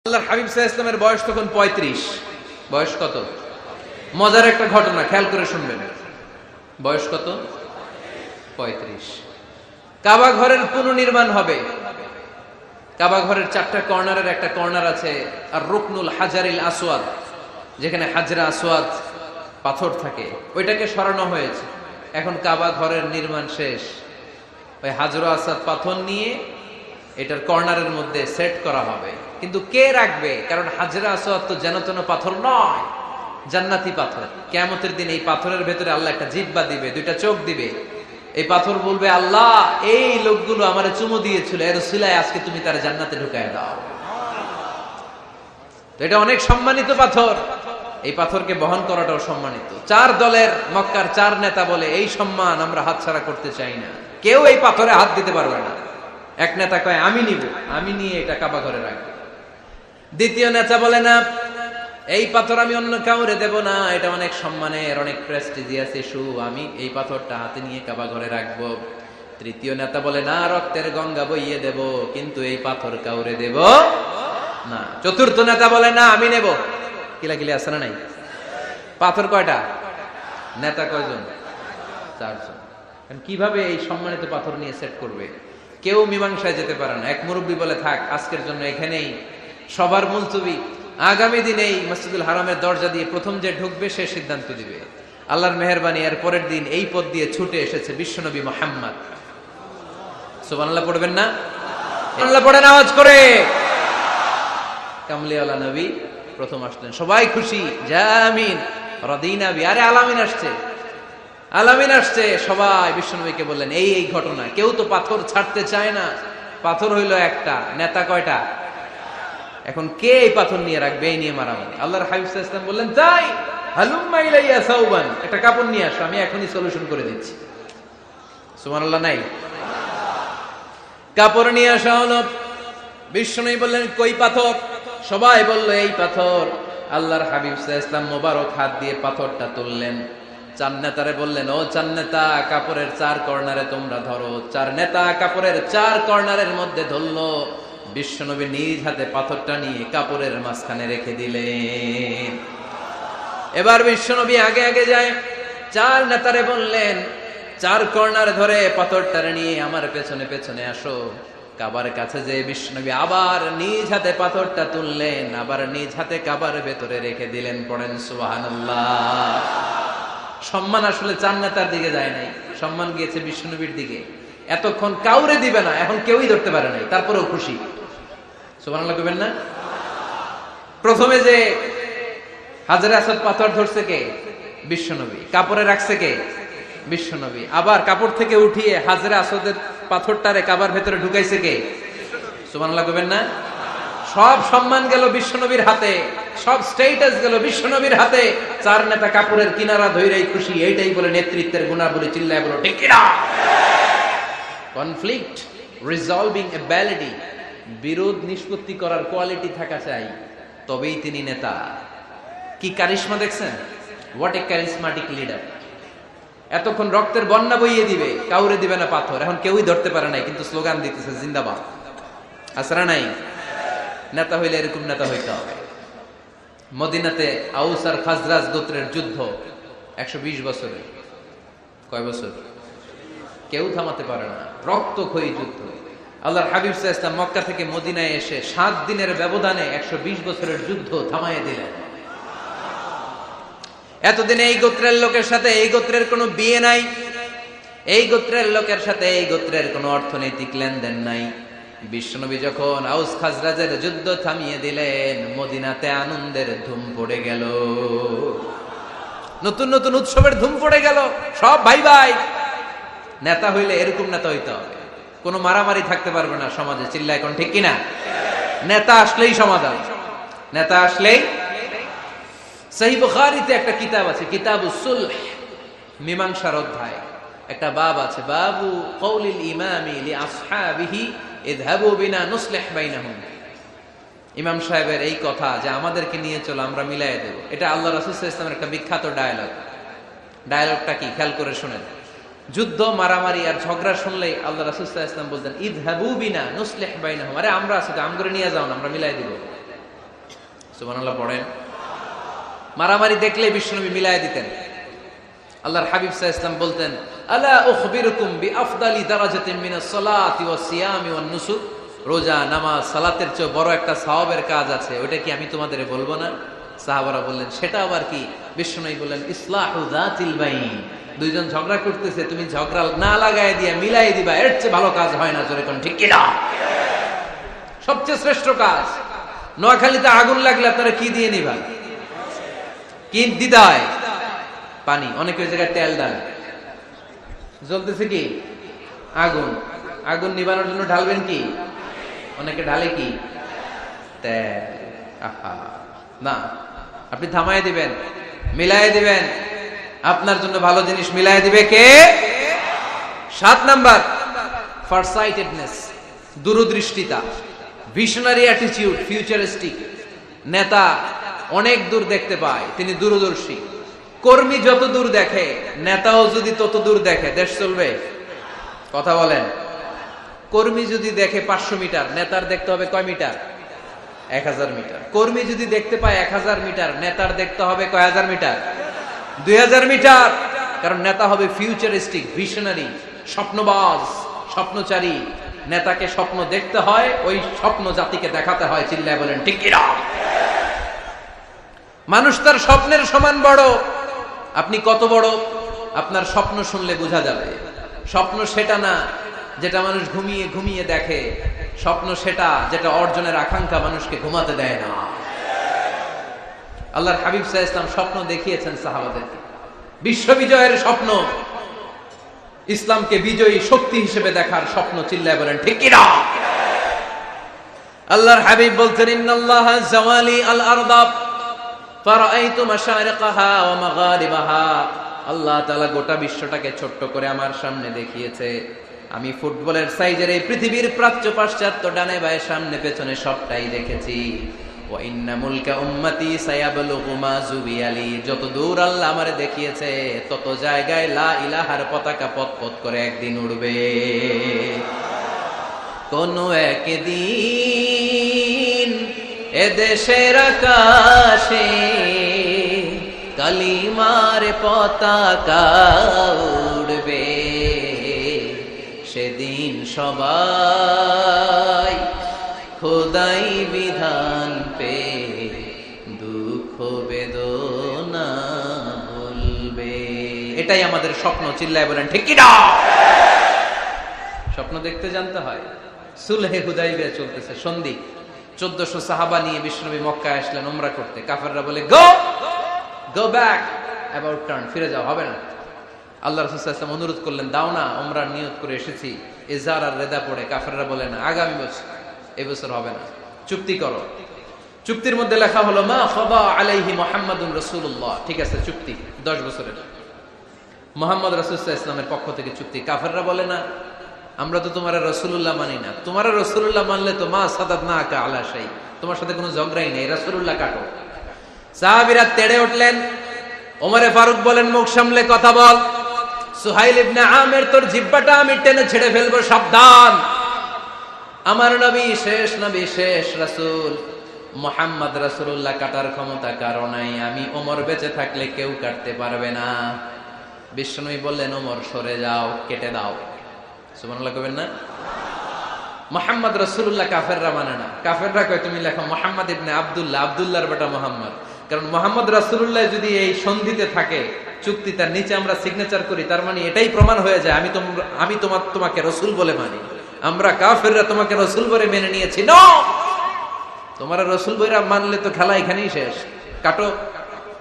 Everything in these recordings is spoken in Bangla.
আল্লাহর হাবিব সাল্লাল্লাহু আলাইহি ওয়াসাল্লামের বয়স তখন 35। বয়স কত? মজার একটা ঘটনা, খেয়াল করে শুনবেন। বয়স কত? 35। কাবা ঘরের পুনর্নির্মাণ হবে। কাবা ঘরের 4টা কর্নারের একটা কর্নার আছে আর রুকনুল হাজারিল আসওয়াদ, যেখানে হাজরা আসওয়াদ পাথর থাকে, ওইটাকে সরানো হয়েছে। এখন কাবা ঘরের নির্মাণ শেষ, ওই হাজরা আসওয়াদ পাথর নিয়ে এটার কর্নারের মধ্যে সেট করা হবে। কিন্তু কে রাখবে? কারণ হাজরা আসওয়াদ তো যেন তেন পাথর নয়, জান্নাতি পাথর। কিয়ামতের দিন এই পাথরের ভেতরে আল্লাহ একটা জিহ্বা দিবে, 2টা চোখ দিবে। এই পাথর বলবে, আল্লাহ এই লোকগুলো আমারে চুমু দিয়েছিল, এর উসিলায় আজকে তুমি তার জান্নাতে ঢুকায় দাও। তো এটা অনেক সম্মানিত পাথর, এই পাথরকে বহন করাটাও সম্মানিত। 4 দলের মক্কার 4 নেতা বলে, এই সম্মান আমরা হাতছাড়া করতে চাই না, কেউ এই পাথরে হাত দিতে পারবে না। এক নেতা কয়, আমি নিব, আমি নিয়ে এটা কাবা ঘরে রাখবো। দ্বিতীয় নেতা বলে, না, এই পাথর আমি অন্য কাউরে দেব না, এটা অনেক সম্মানের, অনেক প্রেস্টিজিয়াস ইস্যু, আমি এই পাথরটা হাতে নিয়ে কাবা ঘরে রাখবো। তৃতীয় নেতা বলে, না, রক্তের গঙ্গা বইয়ে দেব, কিন্তু এই পাথর কাউরে দেব না। চতুর্থ নেতা বলে, না, আমি নেব। কিলাকিলি আছে না নাই? পাথর কয়টা? নেতা কয়জন? 4 জন। কিভাবে এই সম্মানিত পাথর নিয়ে সেট করবে? কেউ মীমাংসায় যেতে পারে না। এক মুরব্বী বলে, থাক, আজকের জন্য এখানেই সবার মুলতবি, আগামী দিনে এই মসজিদুল হারামের দরজা দিয়ে প্রথম যে ঢুকবে সে সিদ্ধান্ত দিবে। আল্লাহর মেহেরবানি, এর পরের দিন এই পথ দিয়ে ছুটে এসেছে বিশ্বনবী মুহাম্মদ। সুবহানাল্লাহ পড়বেন না? সুবহানাল্লাহ পড়েন আওয়াজ করে। কামলিওয়ালা নবী প্রথম আসলেন, সবাই খুশি, জামিন রাদিনা বি। আরে আলামিন আসছে, আলামিন আসছে। সবাই বিশ্বনবীকে বললেন, এই এই ঘটনা। কেউ তো পাথর ছাড়তে চায় না। পাথর হইল একটা, নেতা কয়টা? এখন কে এই পাথর নিয়ে রাখবে? এই নিয়ে মারামারি। আল্লাহর হাবিব সাল্লাল্লাহু আলাইহি ওয়াসাল্লাম বললেন, যাই, হালুম্মা ইলাইয়া সাওবান, একটা কাপড় নিয়ে আসো, আমি এখনই সলিউশন করে দিচ্ছি। সুবহানাল্লাহ নাই? কাপড় নিয়ে আসা হলো। বিশ্বনবী বললেন, কই পাথর? সবাই বলল, এই পাথর। আল্লাহর হাবিব সাল্লাল্লাহু আলাইহি ওয়াসাল্লাম মোবারক হাত দিয়ে পাথরটা তুললেন। 4 নেতারে বললেন, ও 4 নেতা, কাপড়ের 4 কর্নারে তোমরা ধরো। 4 নেতা কাপড়ের 4 কর্নারের মধ্যে ধরলো। বিশ্বনবী নিজ হাতে পাথরটা নিয়ে কাপড়ের মাঝখানে রেখে দিলেন। এবার বিশ্বনবী আগে আগে যায়। 4 নেতারে বললেন, 4 কর্নার ধরে পাথরটারে নিয়ে আমার পেছনে পেছনে আসো। কাবার কাছে যে বিশ্বনবী আবার নিজ হাতে পাথরটা তুললেন, আবার নিজ হাতে কাবার ভেতরে রেখে দিলেন। পড়েন সুবহানাল্লাহ। সম্মান আসলে 4 নেতার দিকে যায় নাই, সম্মান গিয়েছে বিশ্বনবীর দিকে। এতক্ষণ কাউরে দিবে না, এখন কেউই ধরতে পারে নাই, তারপরেও খুশি। সুবহানাল্লাহ কইবেন না? প্রথমে যে হাজরে আসওয়াদ পাথর ধরছে কে? বিশ্বনবী। কাপড়ে রাখছে কে? বিশ্বনবী। আবার কাপড় থেকে উঠিয়ে হাজরে আসওয়াদের পাথরটারে কাবার ভেতরে ঢুকাইছে কে? সুবহানাল্লাহ কইবেন না? সব সম্মান গেল বিশ্বনবীর হাতে, সব স্ট্যাটাস গেল বিশ্বনবীর হাতে। 4 নেতা কাপড়ের কিনারা ধইরাই খুশি। এইটাই বলে নেতৃত্বের গুণাবলী। চিল্লায় বলো ঠিক কিনা? কনফ্লিক্ট রিজলভিং অ্যাবিলিটি, বিরোধ নিষ্পত্তি করার কোয়ালিটি থাকা চাই, তবেই তিনি নেতা। কি কারিশমা দেখছেন? What a charismatic leader. এতক্ষণ রক্তের বন্যা বইয়ে দিবে, কাউরে দিবে না পাথর। এখন কেউই ধরতে পারে নাই, কিন্তু স্লোগান দিতেছে জিন্দাবাদ। আসরা নাই? নেতা হইলে এরকম নেতা হইতে হবে। মদিনাতে আউস আর খাজরাজ গোত্রের যুদ্ধ 120 বছরের। কয় বছর? কেউ থামাতে পারে না, রক্তক্ষয়ী যুদ্ধ। আল্লাহর হাবিব সাল্লাল্লাহু আলাইহি ওয়াসাল্লাম মক্কা থেকে মদিনায় এসে 7 দিনের ব্যবধানে 120 বছরের যুদ্ধ থামাইয়ে দিলেন। এতদিনে এই গোত্রের লোকের সাথে এই গোত্রের কোনো বিয়ে নাই, এই গোত্রের লোকের সাথে এই গোত্রের কোনো অর্থনৈতিক লেনদেন নাই। বিশ্বনবী যখন আউস খাজরাজের যুদ্ধ থামিয়ে দিলেন, মদিনাতে আনন্দের ধুম পড়ে গেল, নতুন নতুন উৎসবের ধুম পড়ে গেল। সব ভাই ভাই। নেতা হইলে এরকম নেতা হইতে হবে, কোনো মারামারি থাকতে পারবে না সমাজে। চিল্লা এখন ঠিক কিনা? নেতা আসলেই সমাধান, নেতা আসলেই। সহিহ বুখারীতে একটা কিতাব আছে, কিতাবুস সুলহ, মীমাংসার অধ্যায়। একটা বাব আছে, বাবু কওলিল ইমামি লি আসহাবিহি ইযহাবু বিনা নুসলিহ বাইনাহুম। ইমাম সাহেবের এই কথা যে আমাদেরকে নিয়ে চলো, আমরা মিলাইয়ে দেব, এটা আল্লাহ রাসূল সাল্লাল্লাহু আলাইহি ওয়াসাল্লামের একটা বিখ্যাত ডায়ালগ। ডায়ালগটা কি? খেয়াল করে শুনেন। যুদ্ধ, মারামারি আর ঝগড়া শুনলেই আল্লাহ রাসূল সাল্লাল্লাহু আলাইহি ওয়াসাল্লাম বলতেন, ইযহাবু বিনা নুসলিহ বাইনাহুম। আরে আমরা আছি তো, আমগরে নিয়ে যাও না, আমরা মিলাই দিব। সুবহানাল্লাহ পড়েন। মারামারি দেখলে বিশ্বনবী মিলায় দিতেন। আল্লাহর হাবিব সাল্লাল্লাহু আলাইহি ওয়াসাল্লাম বলতেন, আলা উখবিরুকুম বিআফদালি দারাজাতিন মিনাস সালাতি ওয়াস সিয়ামি ওয়ান নুসুক, রোজা, নামাজ, সালাতের চেয়ে বড় একটা সওয়াবের কাজ আছে, ওটা কি আমি তোমাদের বলবো না? সাহাবারা বললেন, সেটা আবার কি? বিশ্বনবী বললেন, ইসলাহু যাতিল বাইন, দুইজন ঝগড়া করতেছে, তুমি ঝগড়া না লাগায় দিয়ে মিলাই দিবা, এর চেয়ে ভালো কাজ হয় না। জোরে কোন ঠিক কি না? সবচেয়ে শ্রেষ্ঠ কাজ। নোয়াখালীতে আগুন লাগলে আপনারা কি দিয়ে নিবা? কি দিদায়? পানি। অনেক ওই জায়গায় তেল ডাল। জ্বলতেছে কি? আগুন। আগুন নিবানোর জন্য ঢালবেন কি? অনেকে ঢালে কি? তেল। আহা, না, আপনি থামায় দিবেন, মিলাই দিবেন। আপনার জন্য ভালো জিনিস মিলাই দিবে কে? 7 নাম্বার, ফারসাইটেডনেস, দূরদৃষ্টিতা, ভিশনারি অ্যাটিটিউড, ফিউচারিস্টিক। নেতা অনেক দূর দেখতে পায়, তিনি দূরদর্শী। কর্মী যত দূর দেখে, নেতাও যদি তত দূর দেখে, দেশ চলবে? কথা বলেন। কর্মী যদি দেখে 500 মিটার, নেতার দেখতে হবে কয় মিটার? 1000 মিটার। কর্মী যদি দেখতে পায় 1000 মিটার, নেতার দেখতে হবে কয় হাজার মিটার? 2000 মিটার। কারণ নেতা হবে ফিউচারিস্টিক, ভিশনারি, স্বপ্নবাজ, স্বপ্নচারী। নেতাকে স্বপ্ন দেখতে হয়, ওই স্বপ্ন জাতিকে দেখাতে হয়। চিল্লায় বলেন ঠিক কি না? মানুষ তার স্বপ্নের সমান বড়। আপনি কত বড় আপনার স্বপ্ন শুনলে বোঝা যাবে। স্বপ্ন সেটা না যেটা মানুষ ঘুমিয়ে ঘুমিয়ে দেখে, স্বপ্ন সেটা যেটা অর্জনের আকাঙ্ক্ষা মানুষকে ঘুমাতে দেয় না। আল্লাহর হাবিব সাল্লাল্লাহু আলাইহি ওয়াসাল্লাম স্বপ্ন দেখিয়েছেন সাহাবাদেরকে, বিশ্ববিজয়ের স্বপ্ন, ইসলামকে বিজয়ী শক্তি হিসেবে দেখার স্বপ্ন। চিল্লায় বলেন ঠিক কি না? আল্লাহর হাবিব বলতেন, ইন্নাল্লাহা জাওয়ালি আল আরদা ফারাআইতু মাশারিকাহা ওয়া মাগারিবাহা। আল্লাহ তাআলা গোটা বিশ্বটাকে ছোট্ট করে আমার সামনে দেখিয়েছে। আমি ফুটবলের সাইজের এই পৃথিবীর প্রাচ্য পাশ্চাত্য, ডানে বায়ে সামনে পেছনে সবটাই দেখেছি। ওয়া ইন্না মুলকা উম্মতি সায়াবলুগু মা যুবিয়ালি। যত দূর আল্লাহ আমারে দেখিয়েছে, তত জায়গায় লা ইলাহার পতাকা পতপত করে একদিন উড়বে। কোন একদিন এদেশের আকাশে কালিমার পতাকা উড়বে। সেদিন সবাই খোদাই বিধান পে দুঃখ বেদনা ভুলবে। এটাই আমাদের স্বপ্ন। চিল্লায় বলেন ঠিক কি না? স্বপ্ন দেখতে জানতে হয়। সুলহে হুদাইবিয়া চলতেছে, সন্ধি। 1400 সাহাবা নিয়ে বিশ্বনবী মক্কায় আসলেন উমরা করতে। কাফেররা বলে, গো ব্যাক, অ্যাবাউট টার্ন, ফিরে যাও, হবে না। আল্লাহ রাসূল সাল্লাল্লাহু আলাইহি ওয়াসাল্লাম অনুরোধ করলেন, দাও না, উমরার নিয়ত করে এসেছি। ইজার আর রেদা পড়ে কাফেররা বলে, না, আগামী বছর, এই বছর হবে না, চুক্তি করো। চুক্তির মধ্যে লেখা হলো, মা খাবা আলাইহি মুহাম্মাদুর রাসূলুল্লাহ। ঠিক আছে, চুক্তি 10 বছরের, মুহাম্মদ রাসূল সাল্লাল্লাহু আলাইহি ওয়াসাল্লামের পক্ষ থেকে চুক্তি। কাফেররা বলে, না, আমরা তো তোমার রাসূলুল্লাহ মানি না। তোমার রাসূলুল্লাহ মানলে তো মা সাদাদনাকা আলা শাই, তোমার সাথে কোনো ঝগড়াই নেই, রাসূলুল্লাহ কাটো। সাহাবীরা তেড়ে উঠলেন। ওমরে ফারুক বলেন, মুখ সামলে কথা বল। সুহাইল ইবনে আমির, তোর জিহ্বাটা আমি টেনে ছেড়ে ফেলবো, সাবধান। আমার নবী শেষ নবী, শেষ রাসূল মুহাম্মদ রাসূলুল্লাহ কাটার ক্ষমতা কারো নাই। আমি ওমর বেঁচে থাকলে কেউ কাটতে পারবে না। বিশ্বনবী বললেন, ওমর সরে যাও, কেটে দাও। সুবহানাল্লাহ কইবেন না? মুহাম্মদ রাসূলুল্লাহ কাফেররা মানে না। কাফেররা কয়, তুমি লেখো মুহাম্মদ ইবনে আব্দুল্লাহ, আব্দুল্লাহর বেটা মুহাম্মদ। কারণ মুহাম্মদ রাসূলুল্লাহ যদি এই সন্ধিতে থাকে, চুক্তি তার নিচে আমরা সিগনেচার করি, তার মানে এটাই প্রমাণ হয়ে যায় আমি তোমাকে রাসূল বলে মানি। আমরা কাফেররা তোমাকে রাসূল বলে মেনে নিয়েছি। নো, তোমার রাসূল বইরা মানলে তো খেলা এখানেই শেষ। কাটো,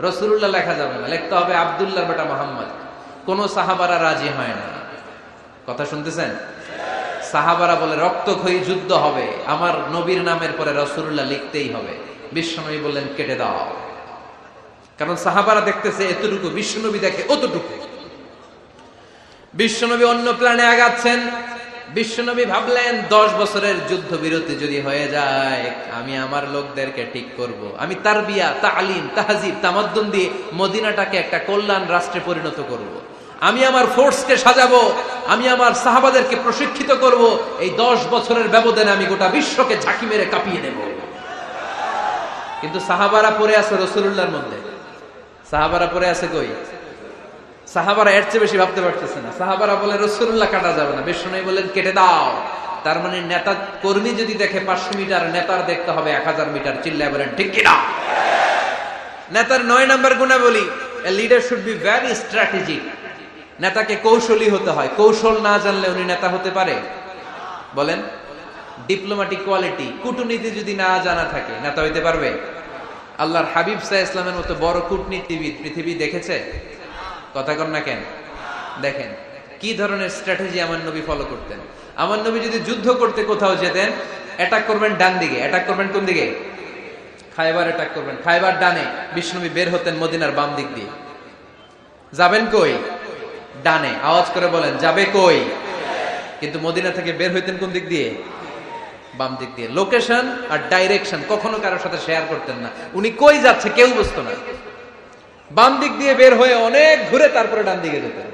রাসূলুল্লাহ লেখা যাবে না, লিখতে হবে আব্দুল্লাহর বেটা মুহাম্মদ। কোন সাহাবারা রাজি হয় না। কথা শুনতেছেন? সাহাবারা বলে, রক্তক্ষয়ী যুদ্ধ হবে, আমার নবীর নামের পরে রাসূলুল্লাহ লিখতেই হবে। বিশ্বনবী বললেন, কেটে দাও। কারণ সাহাবারা দেখতেছে এতটুকু, বিশ্বনবী দেখে অতটুকু। বিশ্বনবী অন্য প্ল্যানে আগাচ্ছেন। বিশ্বনবী ভাবলেন, 10 বছরের যুদ্ধ বিরতি যদি হয়ে যায়, আমি আমার লোকদেরকে ঠিক করব। আমি তারবিয়া, তালিম, তাহজিব, তামাদ্দুন দিয়ে মদিনাটাকে একটা কল্যাণ রাষ্ট্রে পরিণত করব। আমি আমার ফোর্সকে সাজাবো, আমি আমার সাহাবাদেরকে প্রশিক্ষিত করব। এই 10 বছরের ব্যবধানে আমি গোটা বিশ্বকে ঝাঁকি মেরে কাঁপিয়ে দেব। কিন্তু সাহাবারা পড়ে আছে রাসূলুল্লাহর মধ্যে। সাহাবারা পড়ে আছে কই? সাহাবারা এর চেয়ে বেশি ভাবতে পারতেছে না। সাহাবারা বলে রাসূলুল্লাহ কাটা যাবে না, বিশ্বনবী বলেন কেটে দাও। তার মানে নেতা কর্মী যদি দেখে 500 মিটার, নেতার দেখতে হবে 1000 মিটার। চিল্লায় বলেন ঠিক কি না? নেতার 9 নাম্বার গুণাবলী, a leader should be very strategic. নেতাকে কৌশলী হতে হয়। কৌশল না জানলে উনি নেতা হতে পারে? বলেন। ডিপ্লোম্যাটিক কোয়ালিটি, কূটনীতি যদি না জানা থাকে নেতা হইতে পারবে? আল্লাহর হাবিব সাল্লাল্লাহু আলাইহি ওয়াসাল্লামের মতো বড় কূটনীতিবিদ পৃথিবী দেখেছে? কথা কন না কেন? দেখেন কি ধরনের স্ট্র্যাটেজি আমার নবী ফলো করতেন। আমার নবী যদি যুদ্ধ করতে কোথাও যেতেন, অ্যাটাক করবেন ডান দিকে, অ্যাটাক করবেন কোন দিকে? খায়বার অ্যাটাক করবেন, খায়বার ডানে। বিশ্বনবী বের হতেন মদিনার বাম দিক দিয়ে। যাবেন কই? ডানে। আওয়াজ করে বলেন যাবে কই? কিন্তু মদিনা থেকে বের হইতেন কোন দিক দিয়ে? বাম দিক দিয়ে। লোকেশন আর ডাইরেকশন কখনো কারোর সাথে শেয়ার করতেন না। উনি কই যাচ্ছে কেউ বুঝতো না। বাম দিক দিয়ে বের হয়ে অনেক ঘুরে তারপরে ডান দিকে যেতেন।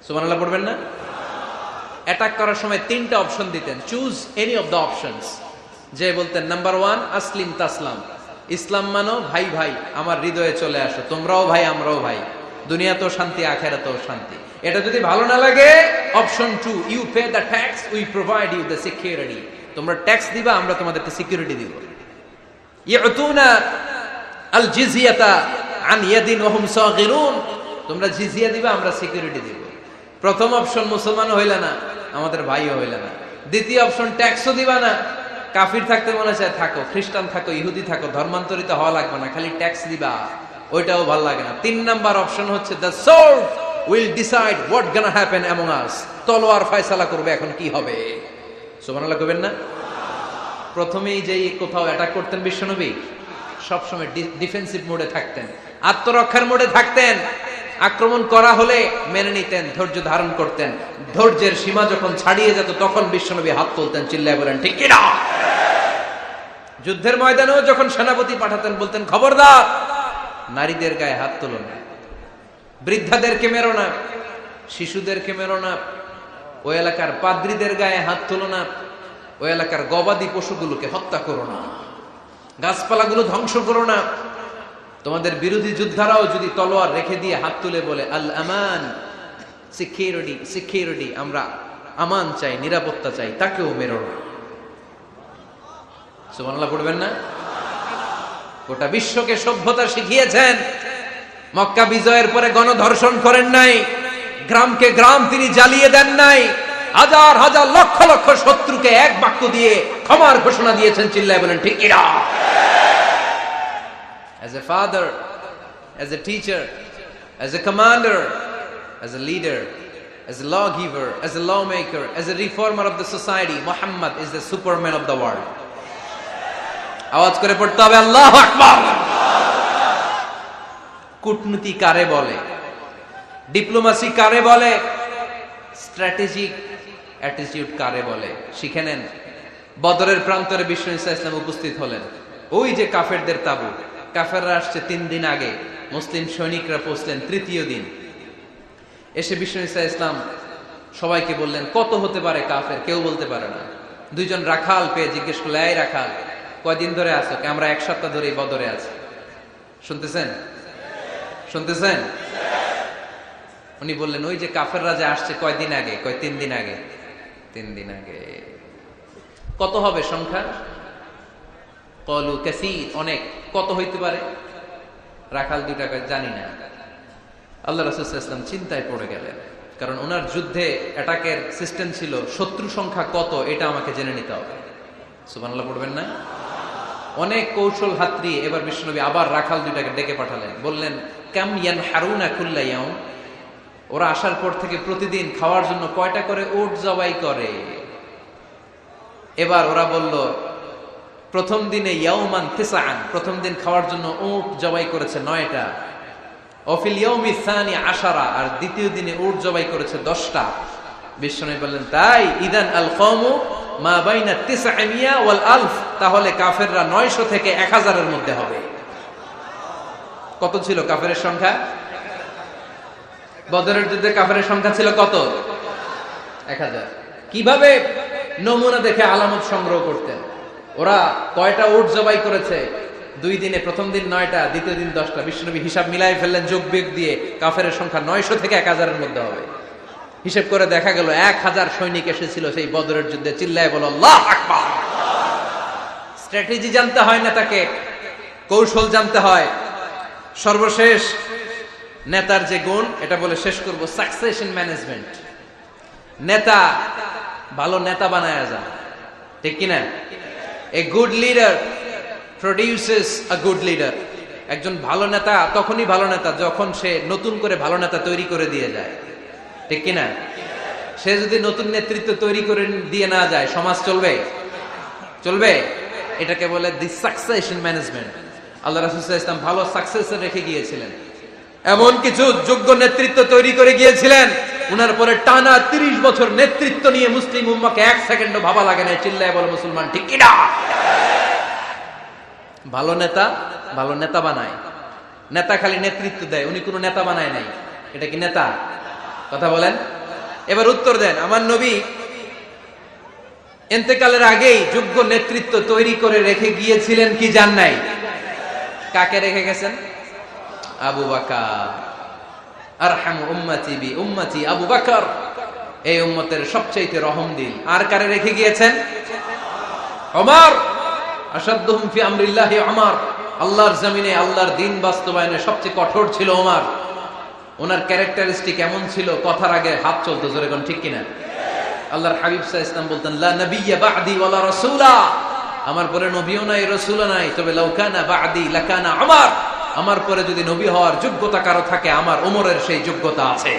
সুবহানাল্লাহ পড়বেন না? অ্যাটাক করার সময় 3টা অপশন দিতেন, choose any of the options. যে বলতেন নাম্বার 1 আসলিম তাসলাম, ইসলাম মানো, ভাই ভাই আমার হৃদয়ে চলে আসো, তোমরাও ভাই আমরাও ভাই, দুনিয়াতেও শান্তি আখিরাতেও শান্তি। এটা যদি ভালো না লাগে, option 2 you pay the tax, we provide you the security. তোমরা ট্যাক্স দিবা, আমরা তোমাদেরকে সিকিউরিটি দিব। ইয়াতুনা আল জিজিয়াতা আন ইয়াদিন ওয়া হুম সাগিরুন, তোমরা জিজিয়া দিবা, আমরা সিকিউরিটি দিব। প্রথম অপশন মুসলমান হইলা না, আমাদের ভাইও হইলা না। দ্বিতীয় অপশন ট্যাক্সও দিবা না, কাফির থাকতে মনে চায় থাকো, খ্রিস্টান থাকো, ইহুদি থাকো, ধর্মান্তরিত হওয়া লাগবে না, খালি ট্যাক্স দিবা, ওইটাও ভালো লাগে না। 3 নাম্বার অপশন হচ্ছে the sword will decide what gonna happen among আস, তলোয়ার ফয়সালা করবে এখন কি হবে। সুবহানাল্লাহ কইবেন না? প্রথমেই যেই কোথাও অ্যাটাক করতেন বিশ্বনবী, সবসময় ডিফেন্সিভ মোডে থাকতেন, আত্মরক্ষার মোডে থাকতেন। আক্রমণ করা হলে মেনে নিতেন, ধৈর্য ধারণ করতেন। ধৈর্যের সীমা যখন ছাড়িয়ে যেত তখন বিশ্বনবী হাত তুলতেন, চিল্লায় বলেন ঠিক কি না? যুদ্ধের ময়দানেও যখন সেনাপতি পাঠাতেন বলতেন খবরদার নারীদের গায়ে হাত তুলো না, বৃদ্ধাদেরকে মেরো না, শিশুদেরকে মেরো না, ওই এলাকার পাদ্রীদের গায়ে হাত তুলো না, ওই এলাকার গবাদি পশুগুলোকে হত্যা করো না, গাছপালাগুলো ধ্বংস করো না। তোমাদের বিরোধী যোদ্ধারাও যদি তলোয়ার রেখে দিয়ে হাত তুলে বলে আল আমান, সিকিউরিটি সিকিউরিটি, আমরা আমান চাই, নিরাপত্তা চাই, তাকেও মেরো না। সুবহানাল্লাহ পড়বেন না? গোটা বিশ্বকে সভ্যতা শিখিয়েছেন। মক্কা বিজয়ের পরে গণধর্ষণ করেন নাই, গ্রামকে গ্রাম তিনি জ্বালিয়ে দেন নাই, হাজার হাজার লক্ষ লক্ষ শত্রুকে এক বাক্য দিয়ে ক্ষমার ঘোষণা দিয়েছেন, চিল্লায় বলেন ঠিক কি না? As a father, as a teacher, as a commander, as a leader, as a lawgiver, as a lawmaker, as a reformer of the society, Muhammad is the superman of the world. আওয়াজ করে পড়তে হবে আল্লাহু আকবার। কূটনীতি কারে বলে? ডিপ্লোমাসি কারে বলে? স্ট্র্যাটেজিক অ্যাটিটিউড কারে বলে? শিখে নেন। বদরের প্রান্তরে বিশ্বনবী সাল্লাল্লাহু আলাইহি ওয়াসাল্লাম উপস্থিত হলেন। ওই যে কাফেরদের তাবু, কাফেররা আসছে 3 দিন আগে, মুসলিম সৈনিকরা পৌঁছলেন 3য় দিন। এসে বিশ্বনবী সাল্লাল্লাহু আলাইহি ওয়াসাল্লাম সবাইকে বললেন কত হতে পারে কাফের, কেউ বলতে পারে না। 2 জন রাখাল পেয়ে জিজ্ঞেস করল, এই রাখাল কয়দিন ধরে আছো? আমরা 1 সপ্তাহ ধরে বদরে আছি। শুনতেছেন? শুনতেছেন? উনি বললেন ওই যে কাফেররা যে আসছে কয়দিন আগে? কয় 3 দিন আগে। 3 দিন আগে। কত হবে সংখ্যা? কলু কাসীর, অনেক। কত হইতে পারে? রাখাল 2টা কয় জানি না। আল্লাহ রাসূল সাল্লাল্লাহু আলাইহি ওয়াসাল্লাম চিন্তায় পড়ে গেলেন, কারণ ওনার যুদ্ধে অ্যাটাকের সিস্টেম ছিল শত্রু সংখ্যা কত এটা আমাকে জেনে নিতে হবে। সুবহানাল্লাহ পড়বেন না? অনেক কৌশল হাতড়িয়ে এবার বিশ্বনবী আবার রাখাল 2টাকে ডেকে পাঠালেন, বললেন কাম ইয়ানহারুনা কুল্লা ইয়াউম, ওরা আসার পর থেকে প্রতিদিন খাওয়ার জন্য কয়টা করে উট জবাই করে? এবার ওরা বলল প্রথম দিনে ইয়াউমান তিসআন, প্রথম দিন খাওয়ার জন্য উট জবাই করেছে 9টা। অফিল ইয়াউমি সানি 10, আর দ্বিতীয় দিনে উট জবাই করেছে 10টা। বিশ্বনবী বললেন তাই ইদান আল কওমু মা বাইনা 900 ওয়াল আলফ, তাহলে কাফেররা 900 থেকে 1000 এর মধ্যে হবে। কত ছিল কাফেরের সংখ্যা? বদরের যুদ্ধে কাফেরের সংখ্যা ছিল কত? 1000। কিভাবে নমুনা দেখে আলামত সংগ্রহ করতেন? ওরা কয়টা উট জবাই করেছে 2 দিনে প্রথম দিন 9টা, দ্বিতীয় দিন 10টা। বিশ্বনবী হিসাব মিলাই ফেললেন যোগ বিয়োগ দিয়ে, কাফেরের সংখ্যা 900 থেকে 1000-এর মধ্যে হবে। হিসেব করে দেখা গেল 1000 সৈনিক এসেছিল সেই বদরের যুদ্ধে। চিল্লায় বলো আল্লাহু আকবার। স্ট্র্যাটেজি জানতে হয় না, তাকে কৌশল জানতে হয়। সর্বশেষ নেতার যে গুণ, এটা বলে শেষ করব, সাকসেশন ম্যানেজমেন্ট। নেতা ভালো নেতা বানায়া যায়, ঠিক কিনা? A good leader produces a good leader. একজন ভালো নেতা তখনই ভালো নেতা যখন সে নতুন করে ভালো নেতা তৈরি করে দিয়ে যায়, ঠিক কিনা? সে যদি নতুন নেতৃত্ব তৈরি করে দিয়ে না যায়, সমাজ চলবে? চলবে? এটাকে বলে দি সাকসেশন ম্যানেজমেন্ট। আল্লাহ রাসূল সাল্লাল্লাহু আলাইহি ওয়াসাল্লাম ভালো সাকসেসর রেখে গিয়েছিলেন, এমন কিছু যোগ্য নেতৃত্ব তৈরি করে গিয়েছিলেন, উনার পরে টানা 30 বছর নেতৃত্ব নিয়ে মুসলিম উম্মাহকে 1 সেকেন্ডও ভাবা লাগে না। চিল্লায় বলো মুসলমান, ঠিক কিনা? ভালো নেতা ভালো নেতা বানায়। নেতা খালি নেতৃত্ব দেয়, উনি কোনো নেতা বানায় নাই। এটা কি নেতা? কথা বলেন। এবার উত্তর দেন। আমার নবী ইন্তেকালের আগেই যোগ্য নেতৃত্ব তৈরি করে রেখে গিয়েছিলেন কি জান নাই? কাকে রেখে গেছেন? আবু বকর। আরহামু উম্মতি বি উম্মতি আবু বকর, এই উম্মতের সবচেয়ে রহমদিল। আর কারে রেখে গিয়েছেন? ওমর। আশাদ্দুহুম ফি আমরিল্লাহি ওমর। আল্লাহর জমিনে আল্লাহর দ্বীন বাস্তবায়নে সবচেয়ে কঠোর ছিল ওমর। ওনার ক্যারেক্টারিস্টিক এমন ছিল, কথার আগে হাত চলতো, জোরে কোন ঠিক কিনা? আল্লাহর হাবিব সাল্লাল্লাহু আলাইহি ওয়াসাল্লাম বলতেন, লা নাবিয়্যা বা'দি ওয়ালা রাসূলা, আমার পরে নবীও নাই রাসূলও নাই, তবে লাউ কানা বা'দি লাকানা ওমর, আমার পরে যদি নবী হওয়ার যোগ্যতা কারো থাকে, আমার ওমরের সেই যোগ্যতা আছে।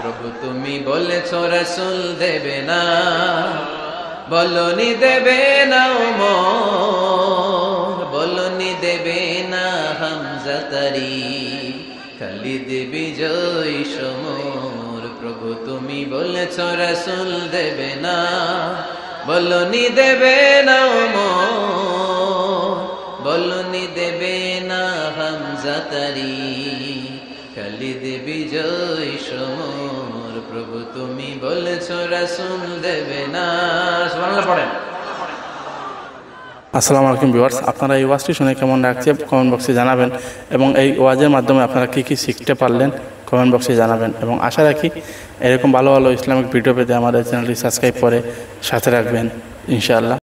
প্রভু তুমি বলেছো রাসূল দেবে না, বলনি দেবে না ওমর, বলনি দেবে না হামজা তারি, খালিদ বিজয় সমর। প্রভু তুমি বলেছো রাসূল দেবে না, বলনি দেবে না ওমর, বলনি দেবে না হামজা তারি, খালিদ বিজয় সমর। প্রভু তুমি বলেছো রাসূল দেবে না। সুবহানাল্লাহ পড়েন। আসসালামু আলাইকুম ভিউয়ার্স, আপনারা এই ওয়াজটি শুনে কেমন লাগছে কমেন্ট বক্সে জানাবেন, এবং এই ওয়াজের মাধ্যমে আপনারা কী কী শিখতে পারলেন কমেন্ট বক্সে জানাবেন, এবং আশা রাখি এরকম ভালো ভালো ইসলামিক ভিডিও পেতে আমাদের চ্যানেলটি সাবস্ক্রাইব করে সাথে রাখবেন ইনশাআল্লাহ।